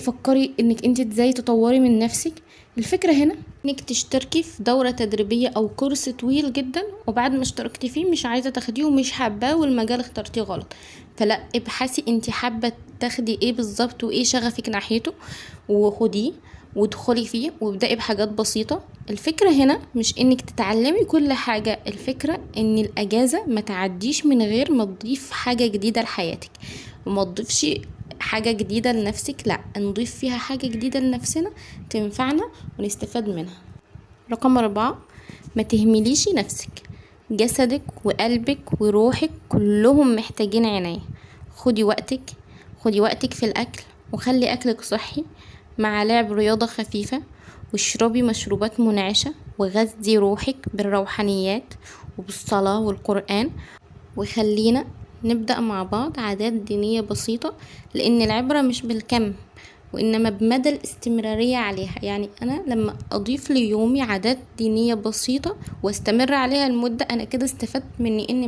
فكري انك انت ازاي تطوري من نفسك. الفكرة هنا انك تشتركي في دورة تدريبية او كورس طويل جدا، وبعد ما اشتركتي فيه مش عايزة تاخديه ومش حاباه والمجال اخترتيه غلط، فلا، ابحثي انت حابة تاخدي ايه بالظبط وايه شغفك ناحيته وخديه وادخلي فيه وابدأي بحاجات بسيطة. الفكرة هنا مش انك تتعلمي كل حاجة، الفكرة ان الاجازة ما تعديش من غير ما تضيف حاجة جديدة لحياتك، وما تضيفش حاجة جديدة لنفسك، لا، نضيف فيها حاجة جديدة لنفسنا تنفعنا ونستفاد منها. رقم 4، ما تهمليش نفسك. جسدك وقلبك وروحك كلهم محتاجين عناية. خدي وقتك، خدي وقتك في الأكل، وخلي أكلك صحي مع لعب رياضة خفيفة، واشربي مشروبات منعشة، وغذي روحك بالروحانيات وبالصلاة والقرآن. وخلينا نبدأ مع بعض عادات دينية بسيطة، لأن العبرة مش بالكم وإنما بمدى الاستمرارية عليها. يعني أنا لما أضيف ليومي عادات دينية بسيطة واستمر عليها المدة، أنا كده استفدت من إن